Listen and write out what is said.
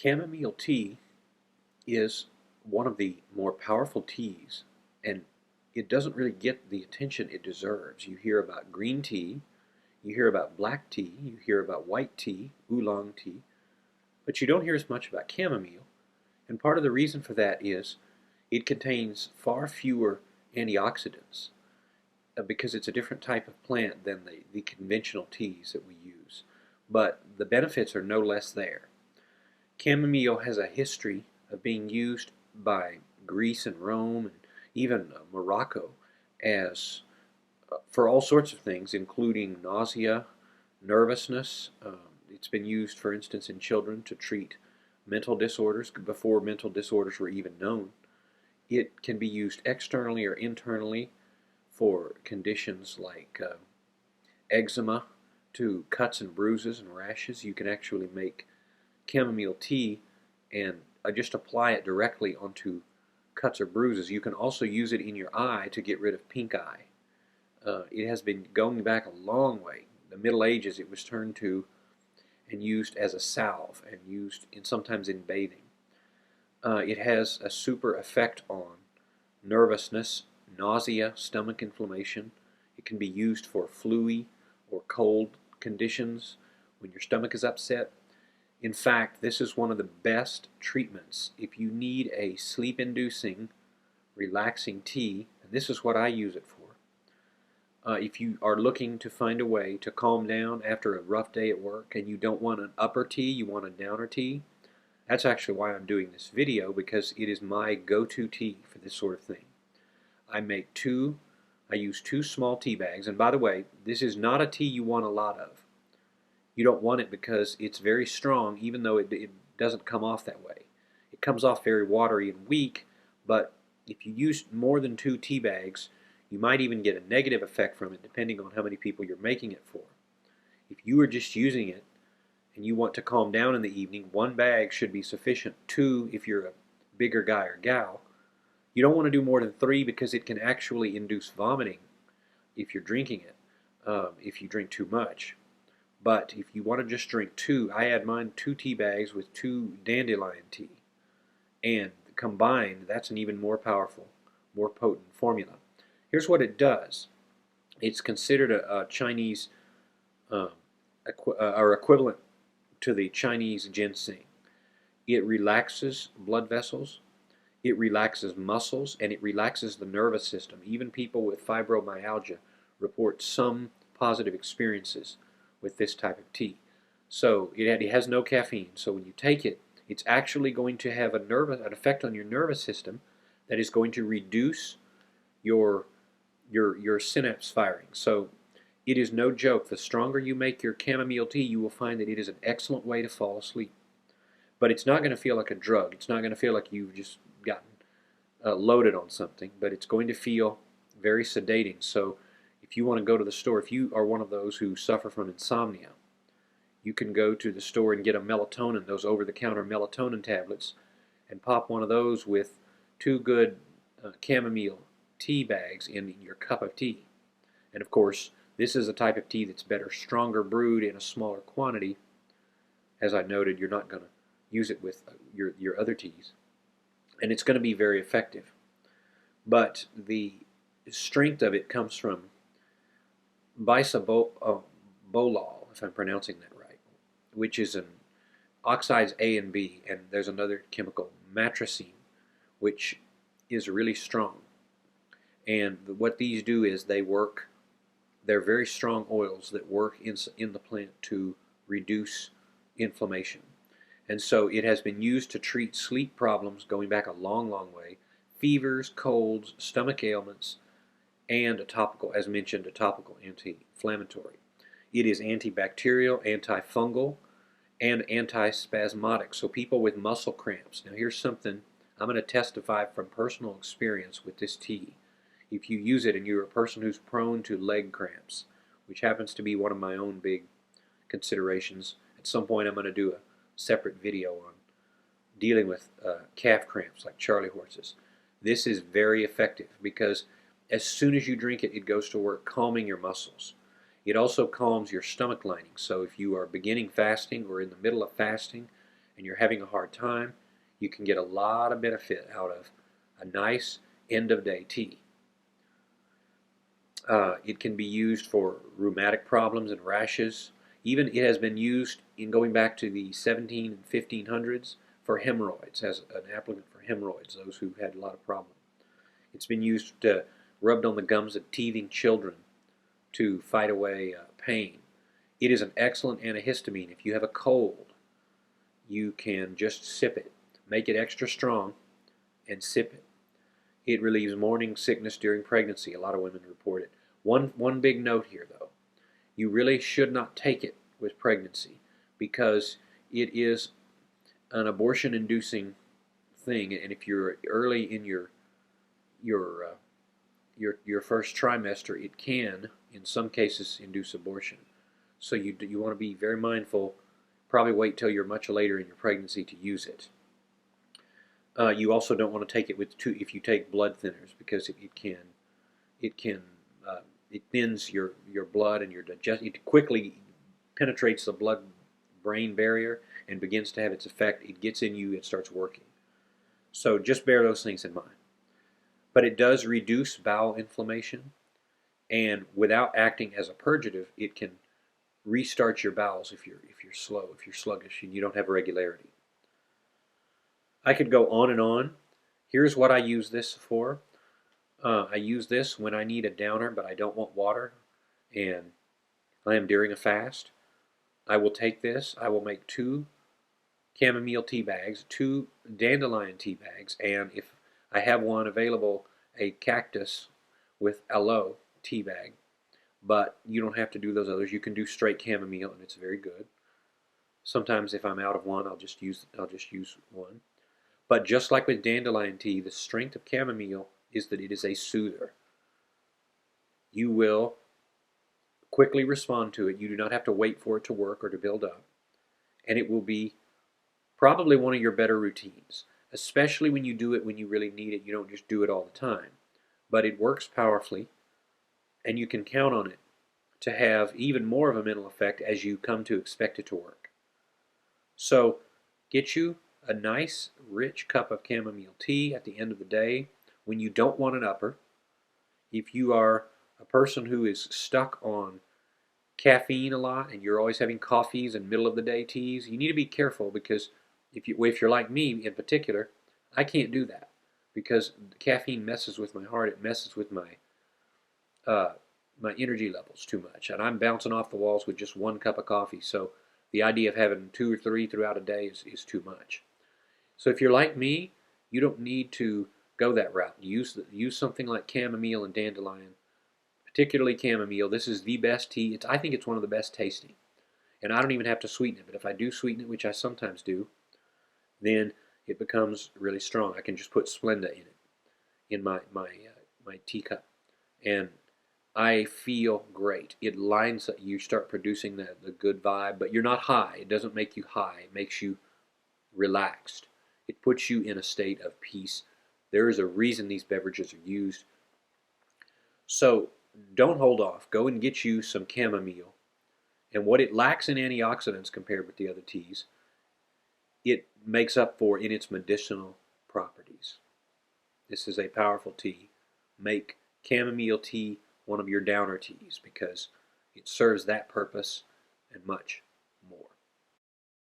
Chamomile tea is one of the more powerful teas, and it doesn't really get the attention it deserves. You hear about green tea, you hear about black tea, you hear about white tea, oolong tea, but you don't hear as much about chamomile. And part of the reason for that is it contains far fewer antioxidants because it's a different type of plant than the conventional teas that we use. But the benefits are no less there. Chamomile has a history of being used by Greece and Rome and even Morocco as for all sorts of things, including nausea, nervousness. It's been used, for instance, in children to treat mental disorders before mental disorders were even known. It can be used externally or internally for conditions like eczema to cuts and bruises and rashes. You can actually make chamomile tea and just apply it directly onto cuts or bruises. You can also use it in your eye to get rid of pink eye. It has been going back a long way. The Middle Ages it was turned to and used as a salve and used sometimes in bathing. It has a super effect on nervousness, nausea, stomach inflammation. It can be used for flu or cold conditions when your stomach is upset. In fact, this is one of the best treatments if you need a sleep-inducing, relaxing tea, and this is what I use it for. If you are looking to find a way to calm down after a rough day at work and you don't want an upper tea, you want a downer tea, that's actually why I'm doing this video, because it is my go-to tea for this sort of thing. I use two small tea bags, and by the way, this is not a tea you want a lot of. You don't want it because it's very strong, even though it doesn't come off that way. It comes off very watery and weak, but if you use more than 2 tea bags, you might even get a negative effect from it depending on how many people you're making it for. If you are just using it and you want to calm down in the evening, 1 bag should be sufficient. 2 if you're a bigger guy or gal. You don't want to do more than 3 because it can actually induce vomiting if you're drinking it, if you drink too much. But if you want to just drink 2, I add mine 2 tea bags with 2 dandelion tea. And combined, that's an even more powerful, more potent formula. Here's what it does. It's considered a Chinese, or equivalent to the Chinese ginseng. It relaxes blood vessels, it relaxes muscles, and it relaxes the nervous system. Even people with fibromyalgia report some positive experiences with this type of tea. So it has no caffeine, so when you take it, it's actually going to have an effect on your nervous system that is going to reduce your synapse firing. So it is no joke. The stronger you make your chamomile tea, you will find that it is an excellent way to fall asleep. But it's not going to feel like a drug. It's not going to feel like you've just gotten loaded on something, but it's going to feel very sedating. So if you want to go to the store, if you are one of those who suffer from insomnia, you can go to the store and get a melatonin, those over-the-counter melatonin tablets, and pop one of those with 2 good chamomile tea bags in your cup of tea. And of course, this is a type of tea that's better stronger brewed in a smaller quantity. As I noted, you're not going to use it with your other teas. And it's going to be very effective. But the strength of it comes from bisabolol, if I'm pronouncing that right, which is an oxides A and B, and there's another chemical, matricine, which is really strong. And what these do is they're very strong oils that work in the plant to reduce inflammation. And so it has been used to treat sleep problems going back a long, long way, fevers, colds, stomach ailments, and a topical, as mentioned, a topical anti-inflammatory. It is antibacterial, antifungal, and antispasmodic. So people with muscle cramps. Now here's something I'm going to testify from personal experience with this tea. If you use it and you're a person who's prone to leg cramps, which happens to be one of my own big considerations, at some point I'm going to do a separate video on dealing with calf cramps like charley horses. This is very effective because as soon as you drink it, it goes to work calming your muscles. It also calms your stomach lining. So if you are beginning fasting or in the middle of fasting and you're having a hard time, you can get a lot of benefit out of a nice end-of-day tea. It can be used for rheumatic problems and rashes. Even it has been used in going back to the 17 and 1500s for hemorrhoids, as an applicant for hemorrhoids, those who had a lot of problems. It's been used to rubbed on the gums of teething children to fight away pain. It is an excellent antihistamine. If you have a cold, you can just sip it. Make it extra strong and sip it. It relieves morning sickness during pregnancy. A lot of women report it. One big note here, though. You really should not take it with pregnancy because it is an abortion-inducing thing. And if you're early in your first trimester, it can, in some cases, induce abortion. So you want to be very mindful. Probably wait till you're much later in your pregnancy to use it. You also don't want to take it if you take blood thinners because it thins your blood and your digestion. It quickly penetrates the blood-brain barrier and begins to have its effect. It gets in you, it starts working. So just bear those things in mind. But it does reduce bowel inflammation, and without acting as a purgative, it can restart your bowels if you're slow, if you're sluggish, and you don't have regularity. I could go on and on. Here's what I use this for. I use this when I need a downer, but I don't want water, and I am during a fast. I will take this. I will make 2 chamomile tea bags, 2 dandelion tea bags, and if I have one available, a cactus with aloe tea bag. But you don't have to do those others. You can do straight chamomile, and it's very good. Sometimes if I'm out of one, I'll just use one. But just like with dandelion tea, the strength of chamomile is that it is a soother. You will quickly respond to it. You do not have to wait for it to work or to build up. And it will be probably one of your better routines, especially when you do it when you really need it. You don't just do it all the time. But it works powerfully, and you can count on it to have even more of a mental effect as you come to expect it to work. So get you a nice, rich cup of chamomile tea at the end of the day when you don't want an upper. If you are a person who is stuck on caffeine a lot and you're always having coffees and middle of the day teas, you need to be careful because if you're like me in particular, I can't do that because caffeine messes with my heart. It messes with my energy levels too much, and I'm bouncing off the walls with just 1 cup of coffee. So the idea of having 2 or 3 throughout a day is too much. So if you're like me, you don't need to go that route. Use something like chamomile and dandelion, particularly chamomile. This is the best tea. I think it's one of the best tasting. And I don't even have to sweeten it, but if I do sweeten it, which I sometimes do, then it becomes really strong. I can just put Splenda in it, in my teacup, and I feel great. It lines up. You start producing the good vibe, but you're not high. It doesn't make you high. It makes you relaxed. It puts you in a state of peace. There is a reason these beverages are used. So don't hold off. Go and get you some chamomile. And what it lacks in antioxidants compared with the other teas, it makes up for in its medicinal properties. This is a powerful tea. Make chamomile tea one of your downer teas because it serves that purpose and much.